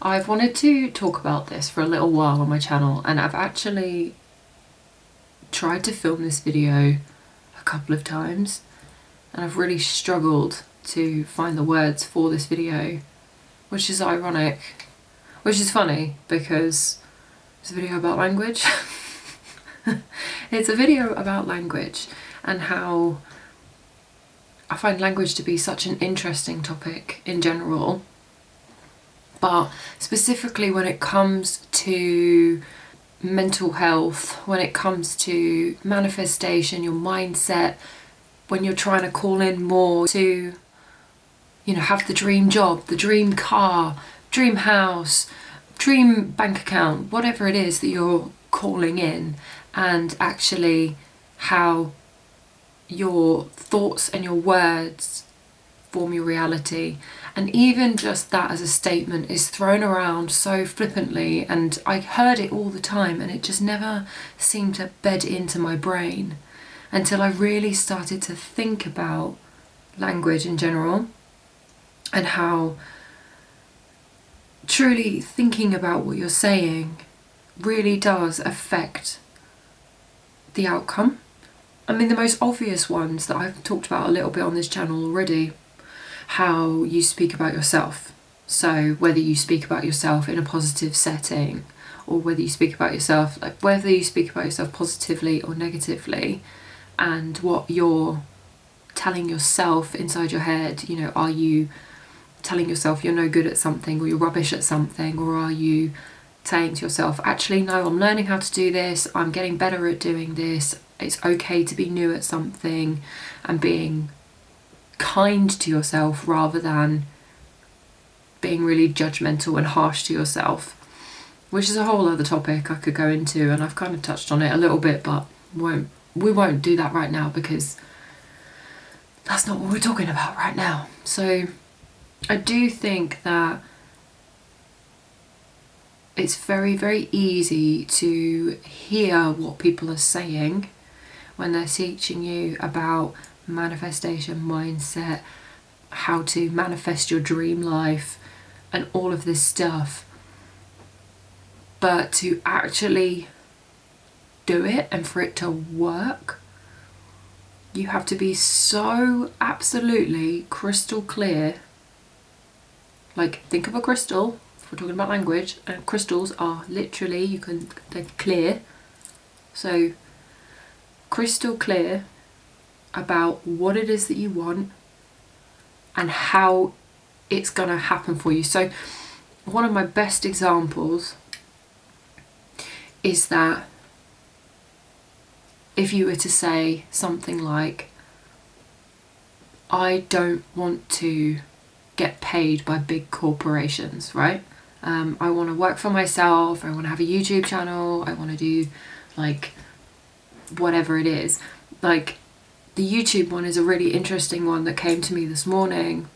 I've wanted to talk about this for a little while on my channel, and I've actually tried to film this video a couple of times, and I've really struggled to find the words for this video, which is ironic, which is funny because it's a video about language. It's a video about language and how I find language to be such an interesting topic in general, but specifically when it comes to mental health, when it comes to manifestation, your mindset, when you're trying to call in more to, you know, have the dream job, the dream car, dream house, dream bank account, whatever it is that you're calling in, and actually how your thoughts and your words form your reality. And even just that as a statement is thrown around so flippantly, and I heard it all the time and it just never seemed to bed into my brain until I really started to think about language in general, and how truly thinking about what you're saying really does affect the outcome. I mean, the most obvious ones that I've talked about a little bit on this channel already, how you speak about yourself. So whether you speak about yourself in a positive setting, or whether you speak about yourself, like whether you speak about yourself positively or negatively, and what you're telling yourself inside your head. You know, are you telling yourself you're no good at something, or you're rubbish at something, or are you saying to yourself, actually no, I'm learning how to do this, I'm getting better at doing this, it's okay to be new at something, and being kind to yourself rather than being really judgmental and harsh to yourself, which is a whole other topic I could go into, and I've kind of touched on it a little bit, but we won't do that right now because that's not what we're talking about right now. So I do think that it's very, very easy to hear what people are saying when they're teaching you about manifestation, mindset, how to manifest your dream life and all of this stuff. But to actually do it and for it to work, you have to be so absolutely crystal clear. Like, think of a crystal. We're talking about language, and crystals are literally, they're clear. So crystal clear about what it is that you want and how it's gonna happen for you. So one of my best examples is that if you were to say something like, I don't want to get paid by big corporations, right? I want to work for myself, I want to have a YouTube channel, I want to do like whatever it is. Like the YouTube one is a really interesting one that came to me this morning.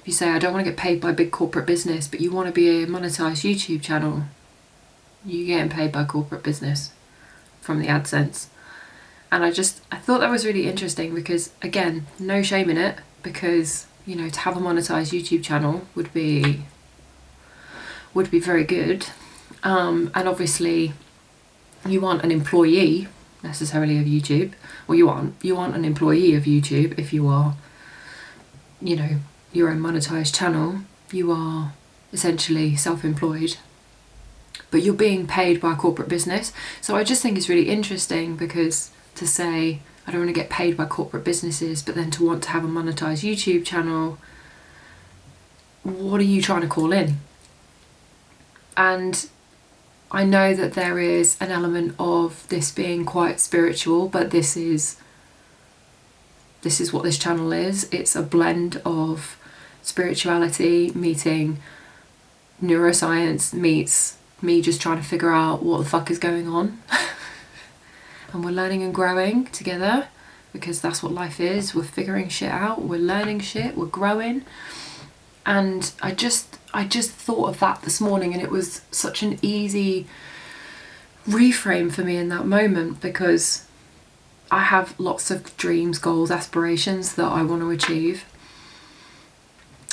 If you say, I don't want to get paid by big corporate business, but you want to be a monetized YouTube channel, you're getting paid by corporate business from the AdSense. And I thought that was really interesting because, again, no shame in it, because, you know, to have a monetized YouTube channel would be very good. And obviously you want an employee necessarily of YouTube, or you want an employee of YouTube if you are, you know, your own monetized channel. You are essentially self-employed, but you're being paid by a corporate business. So I just think it's really interesting, because to say I don't want to get paid by corporate businesses, but then to want to have a monetized YouTube channel, what are you trying to call in? And I know that there is an element of this being quite spiritual, but this is what this channel is. It's a blend of spirituality meeting neuroscience meets me just trying to figure out what the fuck is going on. And we're learning and growing together, because that's what life is. We're figuring shit out, we're learning shit, we're growing. And I just thought of that this morning, and it was such an easy reframe for me in that moment, because I have lots of dreams, goals, aspirations that I want to achieve.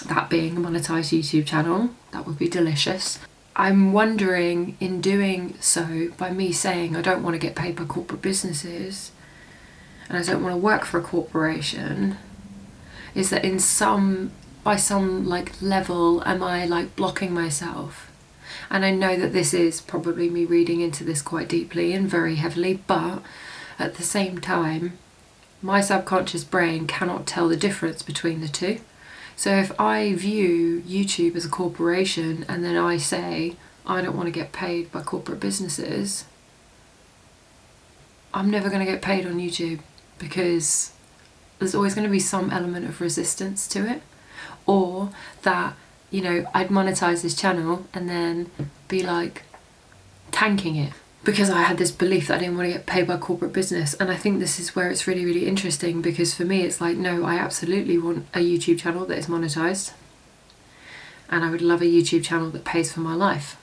That being a monetized YouTube channel, that would be delicious. I'm wondering, in doing so, by me saying I don't want to get paid by corporate businesses and I don't want to work for a corporation, is that by some like level am I like blocking myself? And I know that this is probably me reading into this quite deeply and very heavily, but at the same time, my subconscious brain cannot tell the difference between the two. So if I view YouTube as a corporation and then I say I don't want to get paid by corporate businesses, I'm never going to get paid on YouTube, because there's always going to be some element of resistance to it. Or that, you know, I'd monetize this channel and then be like tanking it because I had this belief that I didn't want to get paid by corporate business. And I think this is where it's really, really interesting, because for me it's like, no, I absolutely want a YouTube channel that is monetized, and I would love a YouTube channel that pays for my life.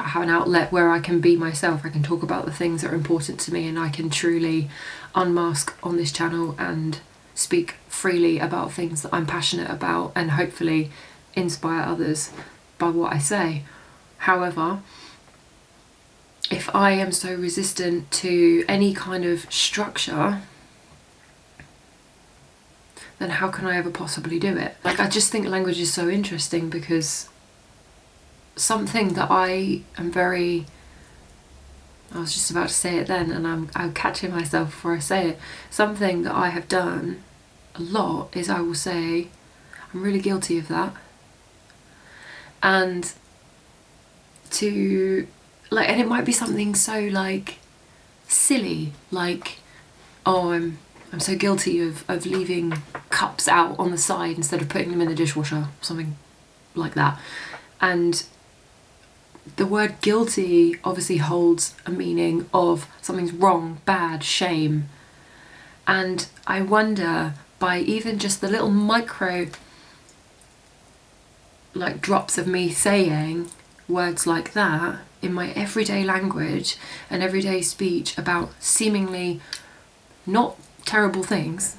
I have an outlet where I can be myself, I can talk about the things that are important to me, and I can truly unmask on this channel and speak freely about things that I'm passionate about and hopefully inspire others by what I say. However, if I am so resistant to any kind of structure, then how can I ever possibly do it? Like, I just think language is so interesting, because something that I was just about to say it then and I'm catching myself before I say it. Something that I have done a lot is I will say, I'm really guilty of that. And and it might be something so like silly, like, oh, I'm so guilty of leaving cups out on the side instead of putting them in the dishwasher, something like that. And the word guilty obviously holds a meaning of something's wrong, bad, shame. And I wonder, by even just the little micro like drops of me saying words like that in my everyday language and everyday speech about seemingly not terrible things,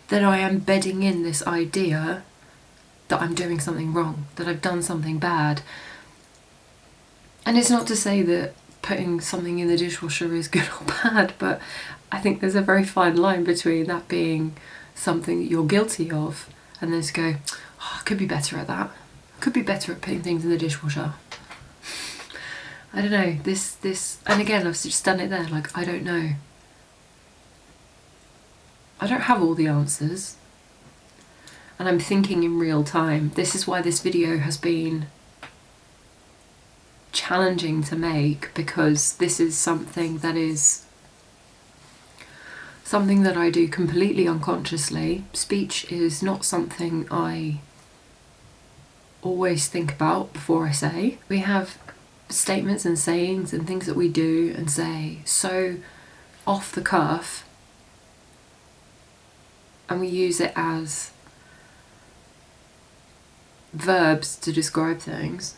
that I am bedding in this idea that I'm doing something wrong, that I've done something bad. And it's not to say that putting something in the dishwasher is good or bad, but I think there's a very fine line between that being something that you're guilty of and then just go, oh, I could be better at that. I could be better at putting things in the dishwasher. I don't know, this, and again, I've just done it there, like, I don't know. I don't have all the answers. And I'm thinking in real time. This is why this video has been challenging to make, because this is something that I do completely unconsciously. Speech is not something I always think about before I say. We have statements and sayings and things that we do and say so off the cuff, and we use it as verbs to describe things.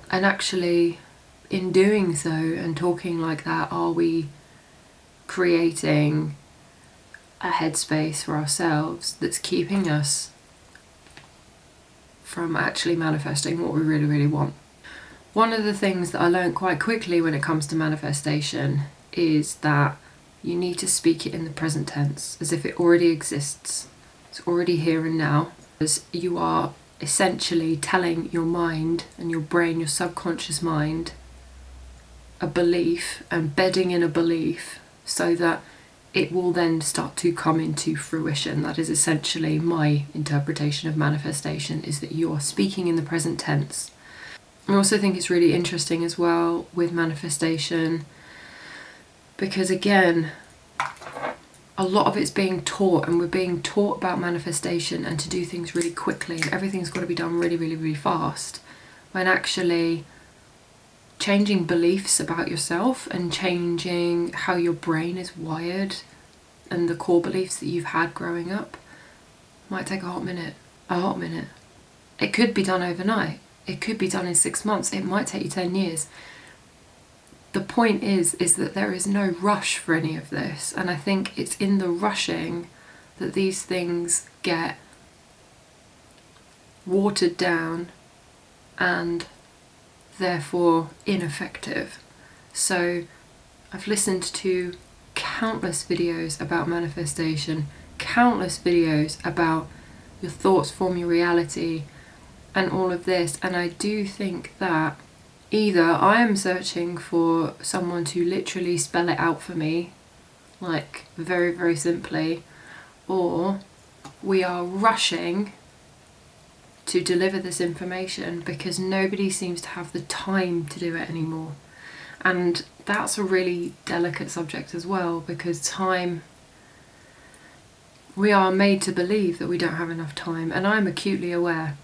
And actually, in doing so and talking like that, are we creating a headspace for ourselves that's keeping us from actually manifesting what we really, really want? One of the things that I learned quite quickly when it comes to manifestation is that you need to speak it in the present tense, as if it already exists. It's already here and now. As you are essentially telling your mind and your brain, your subconscious mind, a belief and bedding in a belief so that it will then start to come into fruition. That is essentially my interpretation of manifestation, is that you are speaking in the present tense. I also think it's really interesting as well with manifestation, because again, a lot of it's being taught, and we're being taught about manifestation and to do things really quickly, and everything's got to be done really, really, really fast, when actually changing beliefs about yourself and changing how your brain is wired and the core beliefs that you've had growing up might take a hot minute. It could be done overnight. It could be done in 6 months. It might take you 10 years. The point is that there is no rush for any of this, and I think it's in the rushing that these things get watered down and therefore ineffective. So I've listened to countless videos about manifestation, countless videos about your thoughts form your reality and all of this, and I do think that either I am searching for someone to literally spell it out for me, like very, very simply, or we are rushing to deliver this information because nobody seems to have the time to do it anymore. And that's a really delicate subject as well, because time, we are made to believe that we don't have enough time, and I'm acutely aware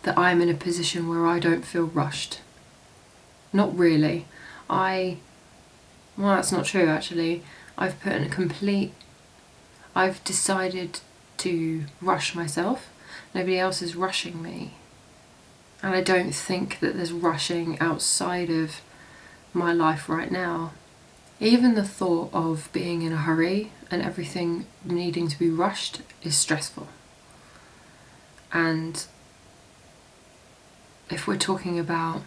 that I'm in a position where I don't feel rushed. Not really. Well, that's not true actually. I've decided to rush myself. Nobody else is rushing me. And I don't think that there's rushing outside of my life right now. Even the thought of being in a hurry and everything needing to be rushed is stressful. And if we're talking about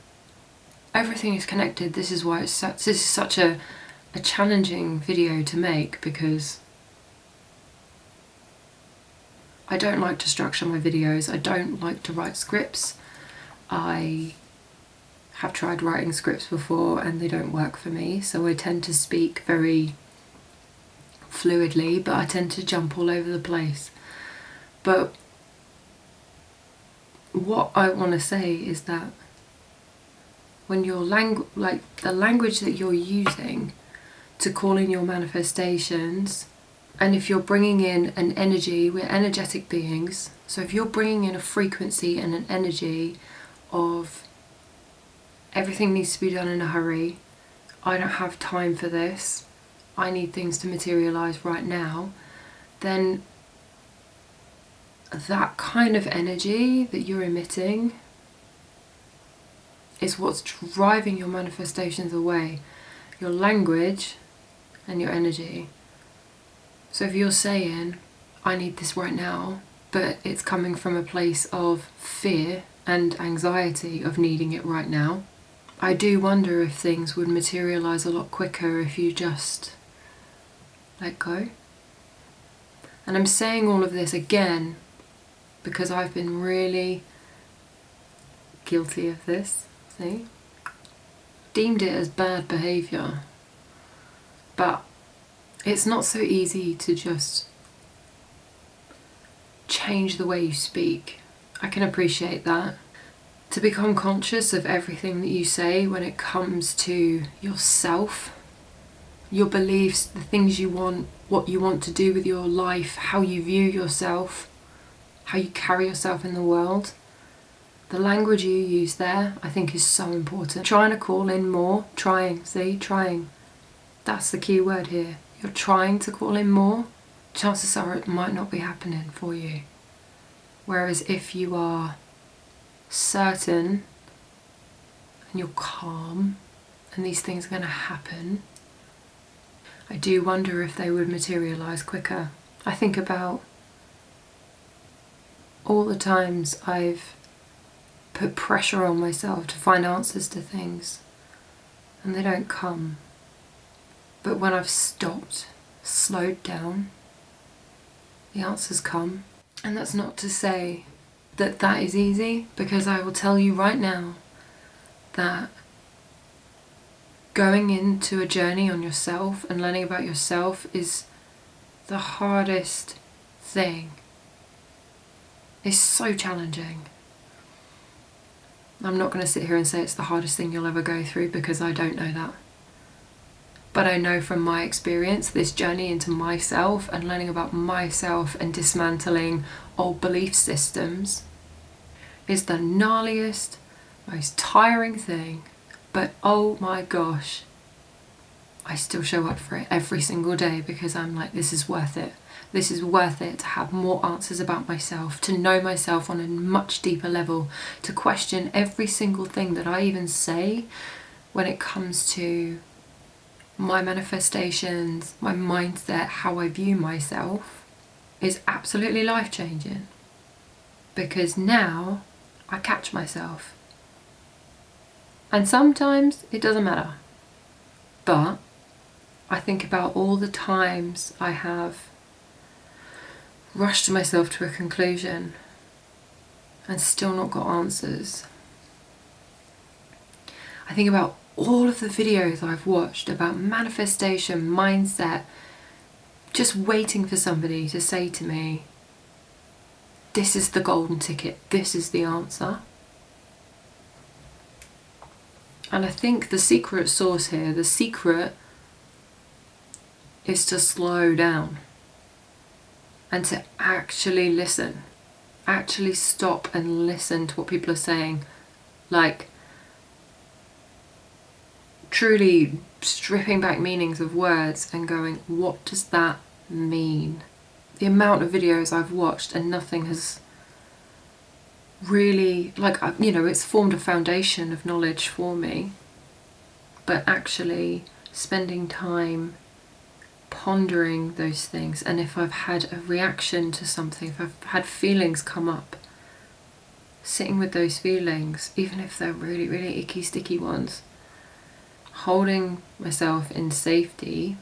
everything is connected, this is why this is such a challenging video to make, because I don't like to structure my videos. I don't like to write scripts. I have tried writing scripts before and they don't work for me, so I tend to speak very fluidly, but I tend to jump all over the place. But what I want to say is that when your the language that you're using to call in your manifestations, and if you're bringing in an energy, we're energetic beings, so if you're bringing in a frequency and an energy of everything needs to be done in a hurry, I don't have time for this, I need things to materialise right now, then that kind of energy that you're emitting is what's driving your manifestations away. Your language and your energy. So if you're saying, I need this right now, but it's coming from a place of fear and anxiety of needing it right now, I do wonder if things would materialise a lot quicker if you just let go. And I'm saying all of this again because I've been really guilty of this, see? Deemed it as bad behaviour. But it's not so easy to just change the way you speak. I can appreciate that. To become conscious of everything that you say when it comes to yourself, your beliefs, the things you want, what you want to do with your life, how you view yourself, how you carry yourself in the world. The language you use there, I think, is so important. Trying to call in more, trying. That's the key word here. You're trying to call in more, chances are it might not be happening for you. Whereas if you are certain and you're calm and these things are going to happen, I do wonder if they would materialise quicker. I think about all the times I've put pressure on myself to find answers to things and they don't come. But when I've stopped, slowed down, the answers come. And that's not to say that that is easy, because I will tell you right now that going into a journey on yourself and learning about yourself is the hardest thing. It's so challenging. I'm not going to sit here and say it's the hardest thing you'll ever go through, because I don't know that. But I know from my experience, this journey into myself and learning about myself and dismantling old belief systems is the gnarliest, most tiring thing. But oh my gosh, I still show up for it every single day, because I'm like, this is worth it. This is worth it to have more answers about myself, to know myself on a much deeper level, to question every single thing that I even say when it comes to my manifestations, my mindset, how I view myself, is absolutely life-changing. because now I catch myself. And sometimes it doesn't matter. But I think about all the times I have rushed myself to a conclusion and still not got answers. I think about all of the videos I've watched about manifestation, mindset, just waiting for somebody to say to me, this is the golden ticket, this is the answer. And I think the secret sauce here, the secret is to slow down and to actually listen. Actually stop and listen to what people are saying. Like, truly stripping back meanings of words and going, what does that mean? The amount of videos I've watched and nothing has really, like, you know, it's formed a foundation of knowledge for me. But actually spending time pondering those things, and if I've had a reaction to something, if I've had feelings come up, sitting with those feelings, even if they're really, really icky, sticky ones, holding myself in safety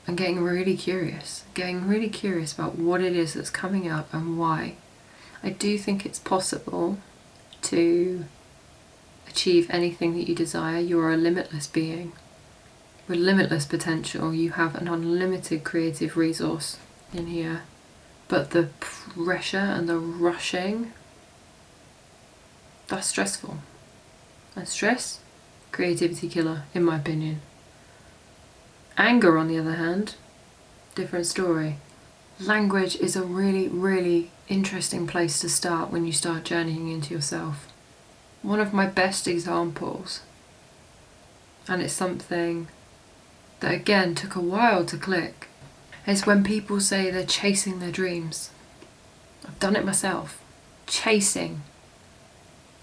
and getting really curious about what it is that's coming up and why. I do think it's possible to achieve anything that you desire. You're a limitless being with limitless potential. You have an unlimited creative resource in here. But the pressure and the rushing, that's stressful. And stress, creativity killer, in my opinion. Anger, on the other hand, different story. Language is a really, really interesting place to start when you start journeying into yourself. One of my best examples, and it's something that again took a while to click, is when people say they're chasing their dreams. I've done it myself. Chasing.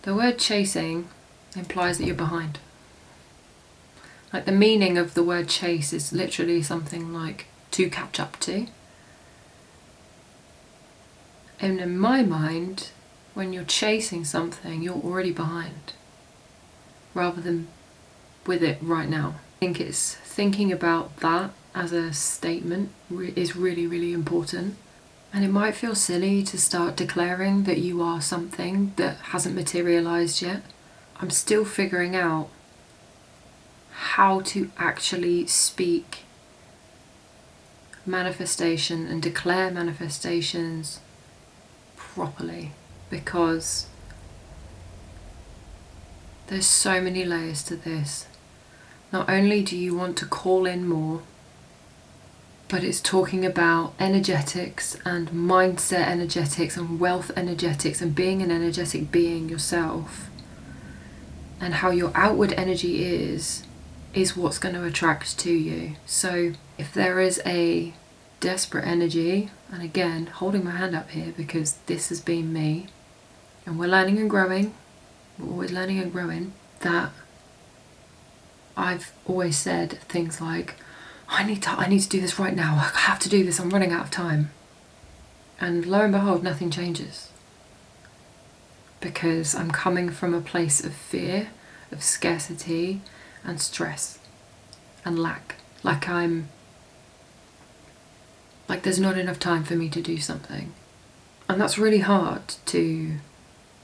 The word chasing implies that you're behind. Like, the meaning of the word chase is literally something like to catch up to. And in my mind, when you're chasing something, you're already behind, rather than with it right now. I think it's thinking about that as a statement is really, really important. And it might feel silly to start declaring that you are something that hasn't materialized yet. I'm still figuring out how to actually speak manifestation and declare manifestations properly, because there's so many layers to this. Not only do you want to call in more, but it's talking about energetics and mindset energetics and wealth energetics and being an energetic being yourself, and how your outward energy is what's going to attract to you. So if there is a desperate energy, and again, holding my hand up here because this has been me, and we're learning and growing, we're always learning and growing, that I've always said things like, I need to do this right now, I have to do this, I'm running out of time. And lo and behold, nothing changes. Because I'm coming from a place of fear, of scarcity, and stress, and lack. Like there's not enough time for me to do something. And that's really hard to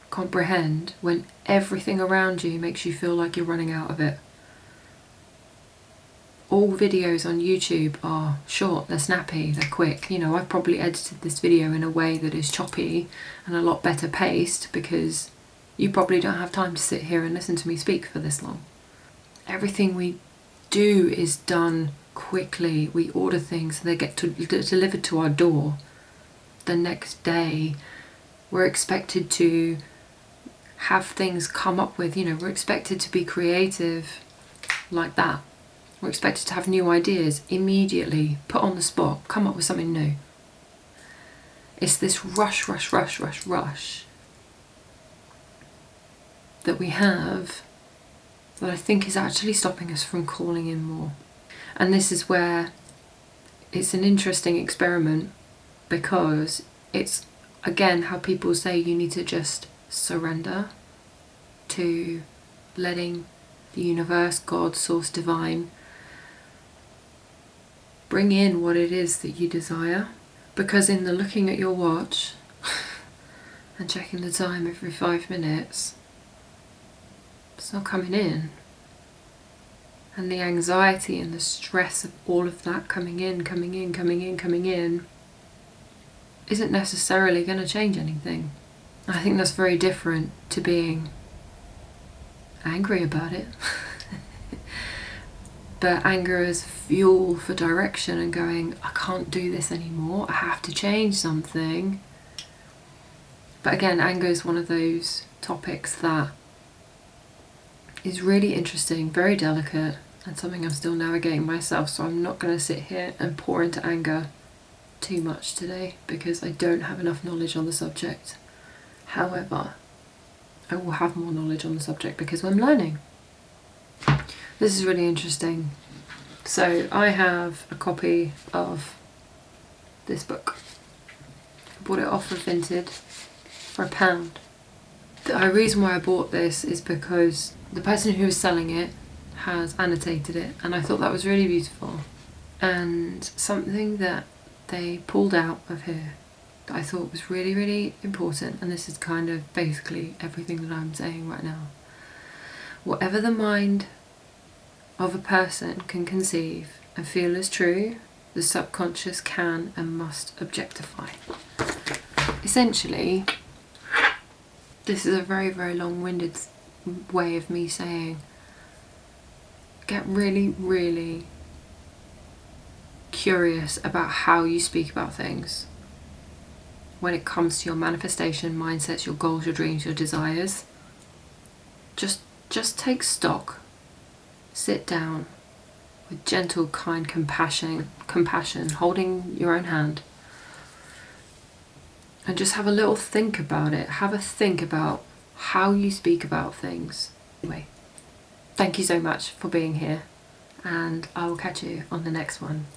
comprehend when everything around you makes you feel like you're running out of it. All videos on YouTube are short, they're snappy, they're quick. You know, I've probably edited this video in a way that is choppy and a lot better paced, because you probably don't have time to sit here and listen to me speak for this long. Everything we do is done quickly. We order things and they get delivered to our door the next day. We're expected to have things come up with, you know, we're expected to be creative like that. We're expected to have new ideas immediately, put on the spot, come up with something new. It's this rush that we have that I think is actually stopping us from calling in more. And this is where it's an interesting experiment, because it's again, how people say you need to just surrender to letting the universe, God, source, divine, bring in what it is that you desire. Because in the looking at your watch and checking the time every 5 minutes, it's not coming in. And the anxiety and the stress of all of that coming in isn't necessarily going to change anything. I think that's very different to being angry about it. But anger is fuel for direction and going, I can't do this anymore, I have to change something. But again, anger is one of those topics that is really interesting, very delicate, and something I'm still navigating myself, so I'm not going to sit here and pour into anger too much today because I don't have enough knowledge on the subject. However, I will have more knowledge on the subject because I'm learning. This is really interesting. So I have a copy of this book. I bought it off of Vinted for £1. The reason why I bought this is because the person who was selling it has annotated it, and I thought that was really beautiful. And something that they pulled out of here that I thought was really, really important, and this is kind of basically everything that I'm saying right now. Whatever the mind of a person can conceive and feel is true, the subconscious can and must objectify. Essentially, this is a very, very long-winded way of me saying, get really, really curious about how you speak about things when it comes to your manifestation, mindsets, your goals, your dreams, your desires. Just take stock. Sit down with gentle, kind compassion, holding your own hand, and just have a little think about it. Have a think about how you speak about things. Anyway, thank you so much for being here, and I will catch you on the next one.